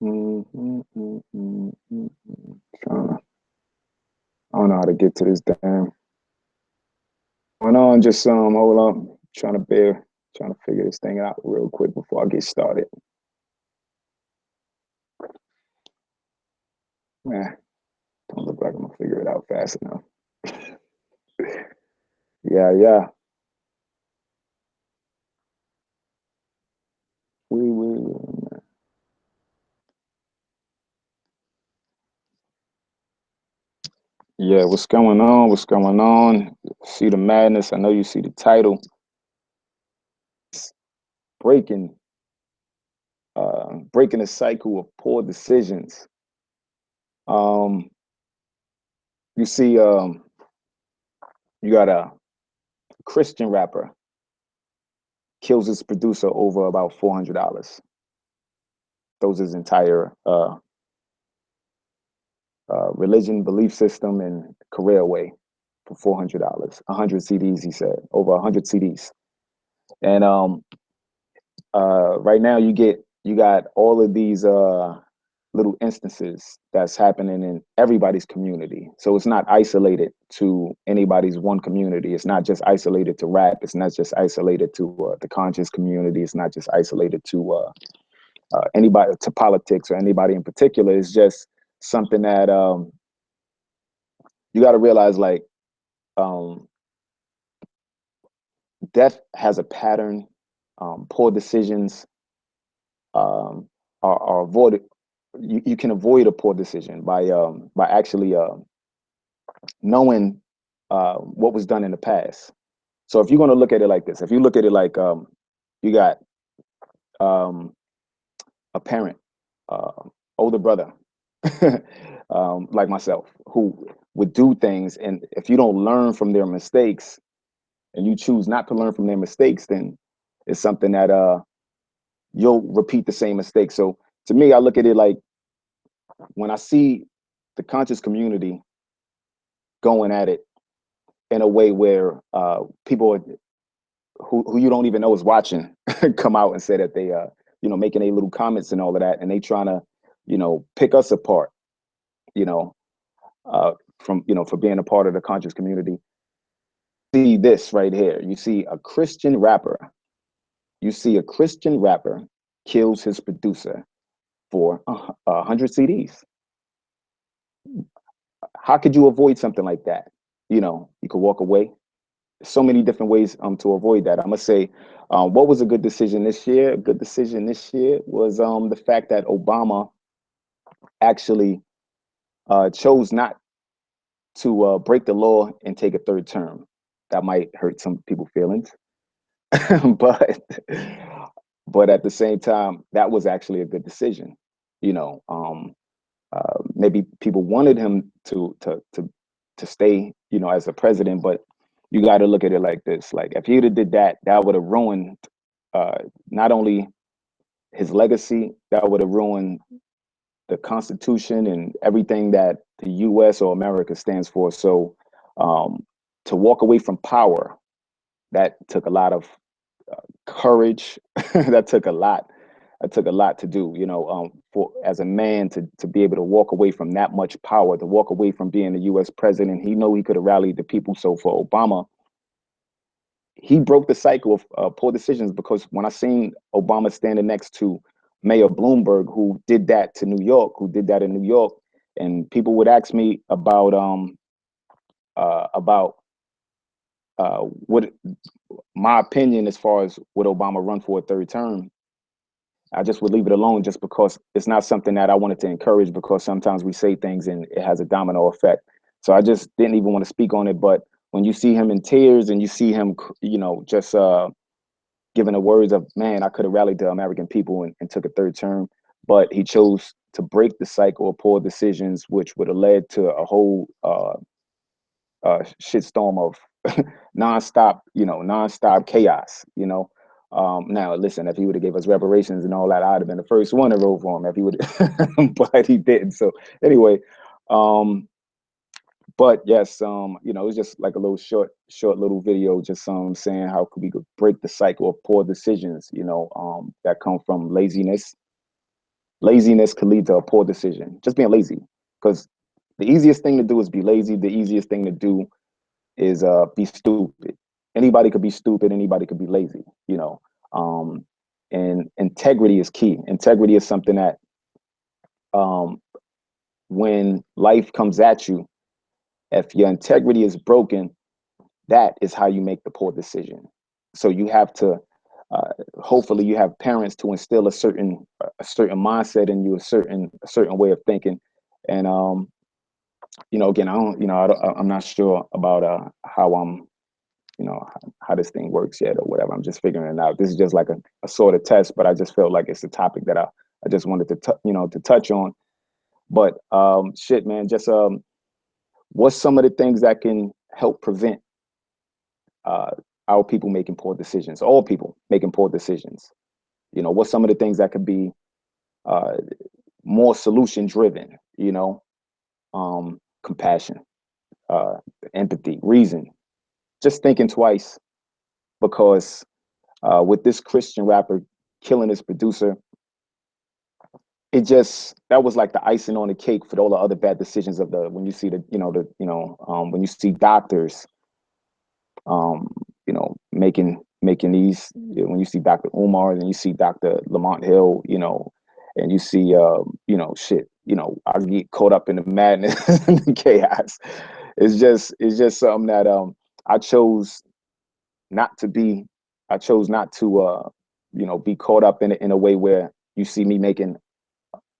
Mm, mm, mm, mm, mm, mm. I don't know how to get to this damn. Going on, just hold up, trying to figure this thing out real quick before I get started. Man, don't look like I'm gonna figure it out fast enough. Yeah, yeah. We. Yeah, what's going on? What's going on? See the madness. I know you see the title. It's breaking, breaking a cycle of poor decisions. Um, you see, you got a Christian rapper kills his producer over about $400. Throws his entire religion, belief system, and career away for $400. 100 CDs, he said, over 100 CDs. And right now, you got all of these little instances that's happening in everybody's community. So it's not isolated to anybody's one community. It's not just isolated to rap. It's not just isolated to the conscious community. It's not just isolated to anybody, to politics or anybody in particular. It's just something that you got to realize, like, um, death has a pattern. Poor decisions um, are avoided. You can avoid a poor decision by actually knowing what was done in the past. So if you're going to look at it like this, if you look at it like you got um, a parent, uh, older brother, like myself, who would do things, and if you don't learn from their mistakes and you choose not to learn from their mistakes, then it's something that you'll repeat the same mistake. So to me, I look at it like when I see the conscious community going at it in a way where people who you don't even know is watching come out and say that they making a little comments and all of that, and they trying to pick us apart, you know from for being a part of the conscious community. See this right here. You see a Christian rapper kills his producer for 100 CDs. How could you avoid something like that? You could walk away. So many different ways to avoid that. I'm gonna say, what was a good decision this year? A good decision this year was the fact that Obama actually chose not to break the law and take a third term. That might hurt some people's feelings, but at the same time, that was actually a good decision. You know, maybe people wanted him to stay, as a president, but you got to look at it like this: like if he'd have did that, that would have ruined uh, not only his legacy, that would have ruined the Constitution and everything that the U.S. or America stands for. So to walk away from power, that took a lot of courage. that took a lot. That took a lot to do, for as a man to be able to walk away from that much power, to walk away from being the U.S. president. He know he could have rallied the people. So for Obama, he broke the cycle of poor decisions, because when I seen Obama standing next to Mayor Bloomberg, who did that to New York, who did that in New York, and people would ask me about what my opinion as far as would Obama run for a third term, I just would leave it alone, just because it's not something that I wanted to encourage, because sometimes we say things and it has a domino effect. So I just didn't even want to speak on it. But when you see him in tears and you see him, just giving the words of, man, I could have rallied the American people and took a third term, but he chose to break the cycle of poor decisions, which would have led to a whole shitstorm of nonstop chaos. Now listen, if he would have gave us reparations and all that, I'd have been the first one to roll for him if he would, but he didn't. So anyway, um, but yes, it was just like a little short little video, just saying how could we could break the cycle of poor decisions, that come from laziness, Laziness could lead to a poor decision. Just being lazy, because the easiest thing to do is be lazy. The easiest thing to do is be stupid. Anybody could be stupid. Anybody could be lazy. You know, um, and integrity is key. Integrity is something that um, when life comes at you, if your integrity is broken, that is how you make the poor decision. So you have to, hopefully, you have parents to instill a certain mindset in you, a certain way of thinking, and again, I don't, I'm not sure about how I'm, how this thing works yet or whatever. I'm just figuring it out. This is just like a sort of test, but I just felt like it's a topic that I just wanted to touch on. But shit, man, just what's some of the things that can help prevent uh, our people making poor decisions, all people making poor decisions? What's some of the things that could be uh, more solution driven? Compassion, uh, empathy, reason, just thinking twice, because with this Christian rapper killing his producer, that was like the icing on the cake for all the other bad decisions of the when you see when you see doctors making these, when you see Dr. Umar and you see Dr. Lamont Hill, and you see shit, I get caught up in the madness and the chaos. It's just something that I chose not to be. I chose not to be caught up in a way where you see me making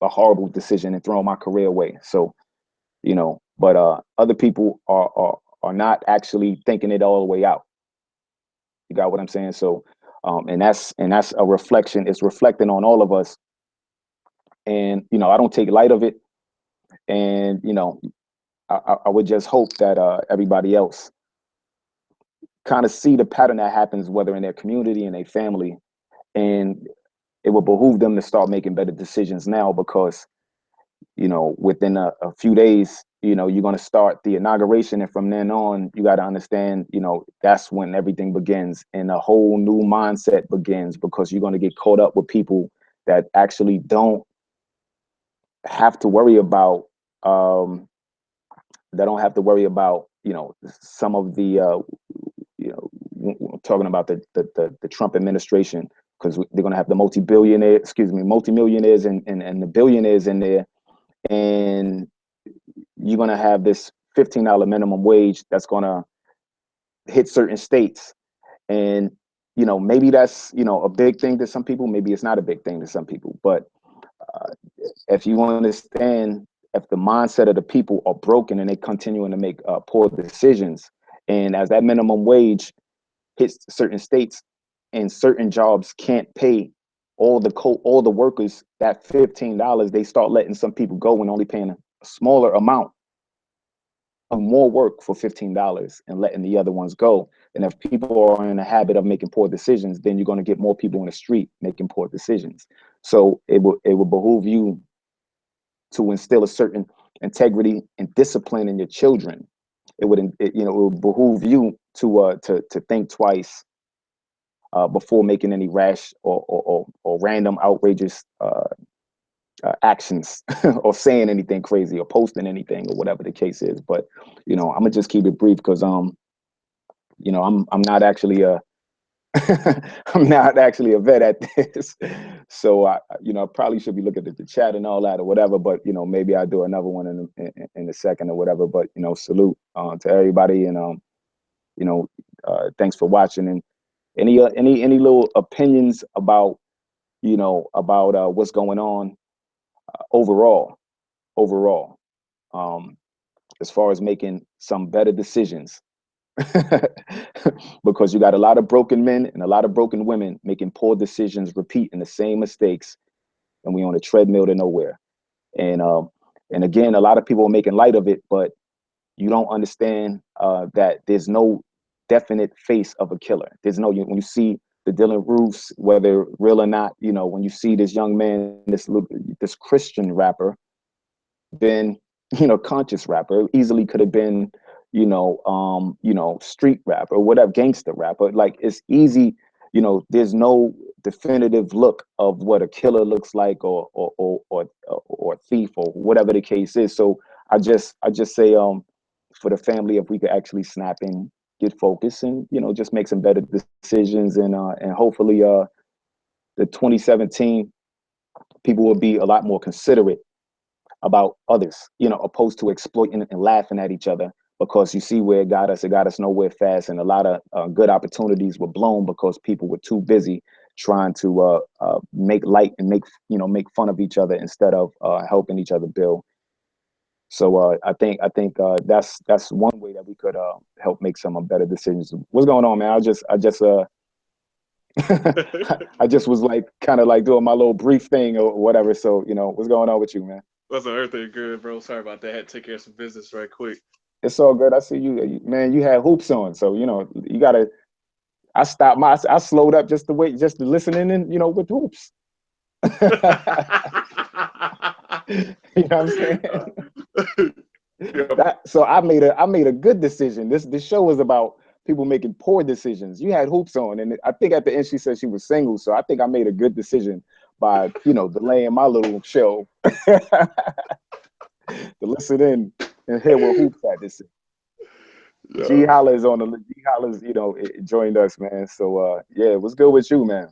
a horrible decision and throwing my career away. So, but other people are not actually thinking it all the way out. You got what I'm saying? So, and that's a reflection. It's reflecting on all of us, and I don't take light of it. And I would just hope that everybody else kind of see the pattern that happens, whether in their community and their family, and it will behoove them to start making better decisions now, because within a few days, you're going to start the inauguration. And from then on, you got to understand, that's when everything begins and a whole new mindset begins, because you're going to get caught up with people that actually don't have to worry about, some of the, talking about the Trump administration, because they're going to have the multimillionaires and the billionaires in there. And you're going to have this $15 minimum wage that's going to hit certain states. And maybe that's a big thing to some people, maybe it's not a big thing to some people. But uh, if you understand, if the mindset of the people are broken and they continuing to make poor decisions, and as that minimum wage hits certain states and certain jobs can't pay all the workers that $15, they start letting some people go and only paying a smaller amount of more work for $15 and letting the other ones go. And if people are in the habit of making poor decisions, then you're going to get more people in the street making poor decisions. So it will behoove you to instill a certain integrity and discipline in your children. It would behoove you to think twice before making any rash or random outrageous actions or saying anything crazy or posting anything or whatever the case is. But I'm gonna just keep it brief, because I'm not actually a I'm not actually a vet at this. So I probably should be looking at the chat and all that or whatever. But maybe I'll do another one in a second or whatever. But salute to everybody, and you know thanks for watching. And any little opinions about what's going on overall overall, um, as far as making some better decisions. Because you got a lot of broken men and a lot of broken women making poor decisions, repeating the same mistakes, and we on a treadmill to nowhere. And again, a lot of people are making light of it, but you don't understand that there's no definite face of a killer. There's no, when you see the Dylan Roofs, whether real or not, when you see this young man, this Christian rapper, been conscious rapper, easily could have been street rapper, whatever, gangster rapper. Like, it's easy, you know, there's no definitive look of what a killer looks like, or thief, or whatever the case is. So I just say, for the family, if we could actually snap and get focused, and you know, just make some better decisions, and hopefully the 2017 people will be a lot more considerate about others, you know, opposed to exploiting and laughing at each other. Because you see where it got us nowhere fast, and a lot of good opportunities were blown because people were too busy trying to make light and make fun of each other instead of helping each other build. So I think that's one way that we could help make some better decisions. What's going on, man? I just was like kind of like doing my little brief thing or whatever. So you know, what's going on with you, man? What's up? Everything good, bro? Sorry about that. I had to take care of some business right quick. It's all good. I see you, man. You had hoops on, so you know you gotta. I slowed up just to wait, just to listen in, and you know, with hoops. You know what I'm saying? Yeah, So I made a good decision. This show was about people making poor decisions. You had hoops on, and I think at the end she said she was single. So I think I made a good decision by, you know, delaying my little show to listen in and hear what hoops had to say. G yo, Holla is on the G Holla's, you know, joined us, man. So yeah, what's good with you, man?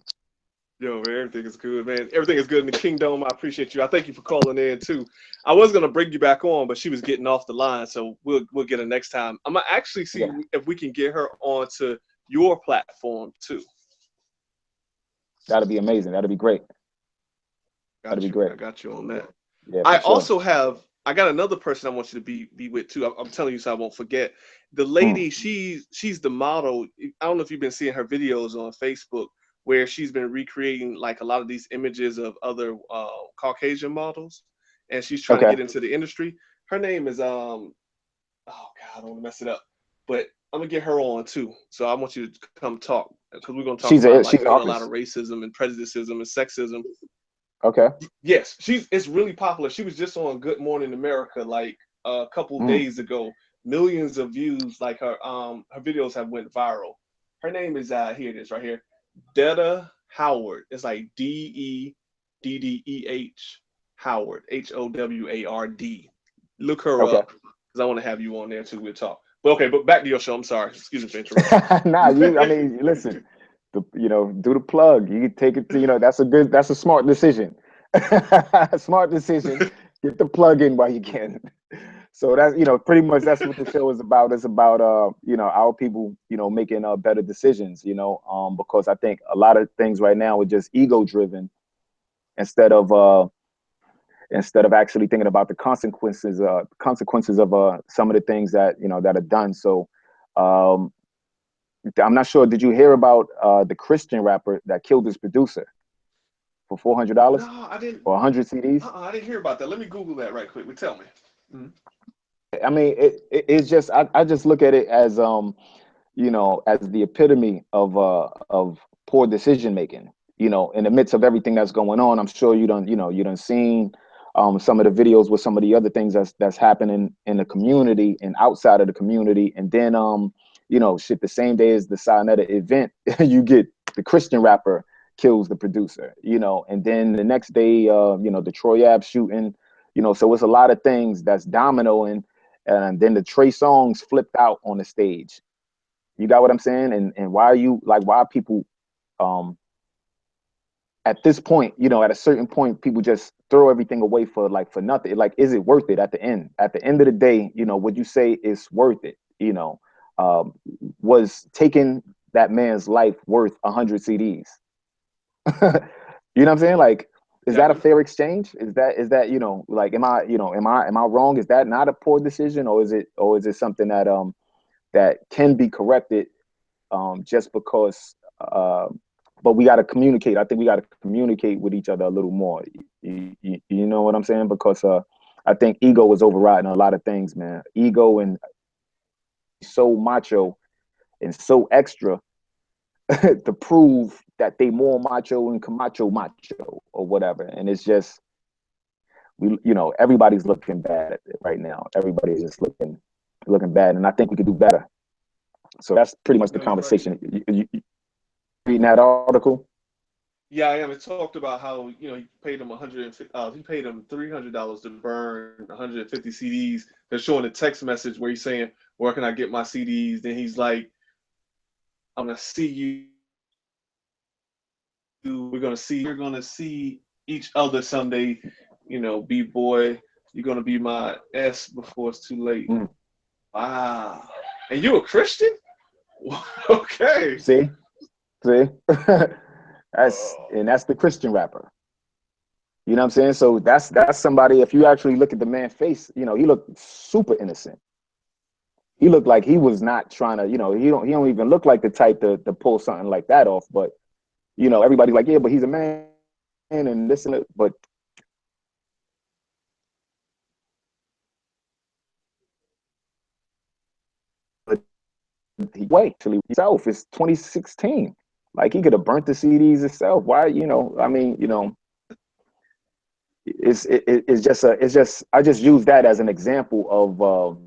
yo, man, everything is good, man. Everything is good in the kingdom. I appreciate you. I thank you for calling in too. I was gonna bring you back on, but she was getting off the line, so we'll get her next time. I'm gonna actually see Yeah, if we can get her onto your platform too. that'll be amazing. That'll be great. That'll be Got you. great. I got you on that. Yeah, I for sure. also have. I got another person I want you to be with too. I'm telling you so I won't forget. The Mm. lady, she's the model. I don't know if you've been seeing her videos on Facebook where she's been recreating like a lot of these images of other Caucasian models, and she's trying to Okay. get into the industry. Her name is oh God, I don't want to mess it up, but I'm gonna get her on too. So I want you to come talk because we're gonna talk about like She's an a lot of artist. racism and prejudicism and sexism. Okay. Yes, she's it's really popular. She was just on Good Morning America like a couple Mm. days ago. Millions of views. Like her videos have went viral. Her name is here it is right here. Detta Howard. It's like Deddeh Howard. Howard. Look her Okay. up because I want to have you on there too. We'll talk. But okay, but back to your show. I'm sorry. Excuse me for interrupting. Nah, I mean, listen, you know, do the plug. You take it to, you know, that's a smart decision. Smart decision. Get the plug in while you can. So that's, you know, pretty much that's what the show is about. It's about, you know, our people, you know, making better decisions, you know, because I think a lot of things right now are just ego driven instead of, actually thinking about the consequences of some of the things that, you know, that are done. So, um, I'm not sure. Did you hear about the Christian rapper that killed his producer for $400 No, I didn't. or 100 CDs? I didn't hear about that. Let me Google that right quick. Tell me. Mhm. I mean, it's just I just look at it as you know, as the epitome of poor decision making. You know, in the midst of everything that's going on, I'm sure you done seen some of the videos with some of the other things that's happening in the community and outside of the community, and then you know, shit, the same day as the Sinetta event, you get the Christian rapper kills the producer, you know, and then the next day, you know, the Troy Ave shooting, you know, so it's a lot of things that's dominoing, and then the Trey Songs flipped out on the stage. You got what I'm saying? And why are you like, why are people um at this point, you know, at a certain point, people just throw everything away for like for nothing. Like, is it worth it at the end? At the end of the day, you know, would you say it's worth it? You know, um, was taking that man's life worth 100 CDs? You know what I'm saying? Like, is Yeah, I that a do. fair exchange? Is that, you know, like, am I wrong? Is that not a poor decision, or is it something that that can be corrected, just because. But we got to communicate. I think we got to communicate with each other a little more. You know what I'm saying? Because I think ego is overriding a lot of things, man. Ego and so macho and so extra to prove that they more macho and macho or whatever. And it's just you know, everybody's looking bad at it right now. Everybody's just looking bad, and I think we could do better. So that's pretty much the No, you're right. conversation. reading that article? Yeah, I am. It talked about how he paid him 150. He paid him $300 to burn 150 CDs. They're showing a text message where he's saying, "Where can I get my CDs?" Then he's like, "I'm gonna see you. We're gonna see each other someday. B boy, you're gonna be my S before it's too late." Mm. Wow. And you a Christian? Okay. See, see, Oh. that's the Christian rapper. You know what I'm saying? So that's somebody. If you actually look at the man's face, he looked super innocent. He looked like he was not trying to, he don't even look like the type to pull something like that off. But everybody's like, yeah, but he's a man and this and that. But he wait till he himself. It's 2016. Like he could have burnt the CDs himself. Why? I mean, it's just I just use that as an example of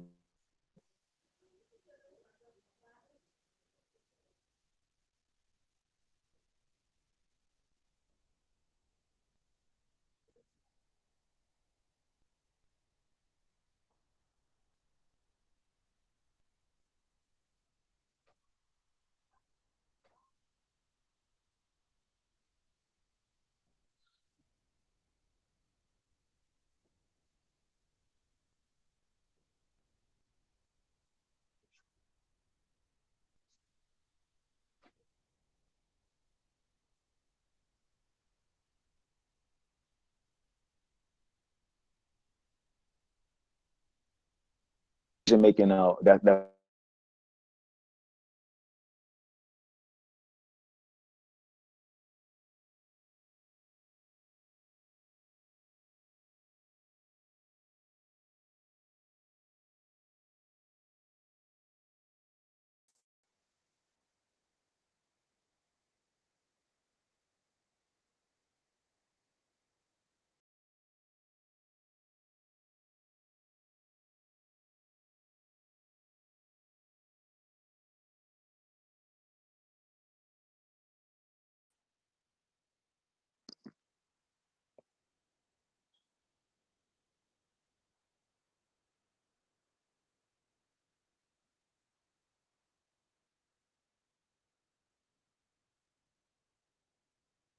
making that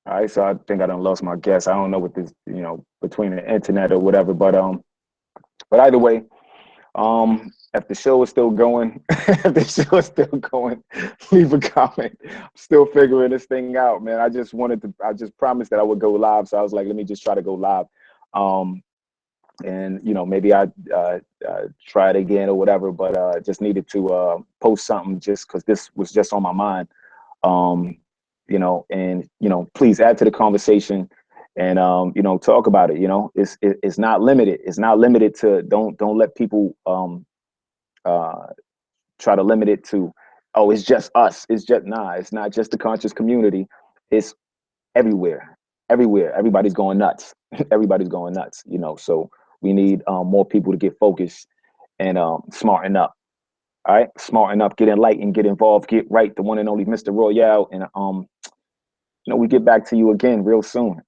all right, so I think I done lost my guess. I don't know what this, between the internet or whatever, but either way, if the show is still going, if the show is still going, leave a comment. I'm still figuring this thing out, man. I just promised that I would go live, so I was like, let me just try to go live, and maybe I try it again or whatever, but just needed to post something just because this was just on my mind. um, and please add to the conversation and talk about it. It's not limited. It's not limited to don't let people uh, try to limit it to, oh, it's just us. It's just nah. It's not just the conscious community. It's everywhere. Everywhere. Everybody's going nuts. Everybody's going nuts. So we need more people to get focused and smarten up. All right, smarten up, get enlightened, get involved, get right. The one and only Mr. Royale, and we get back to you again real soon.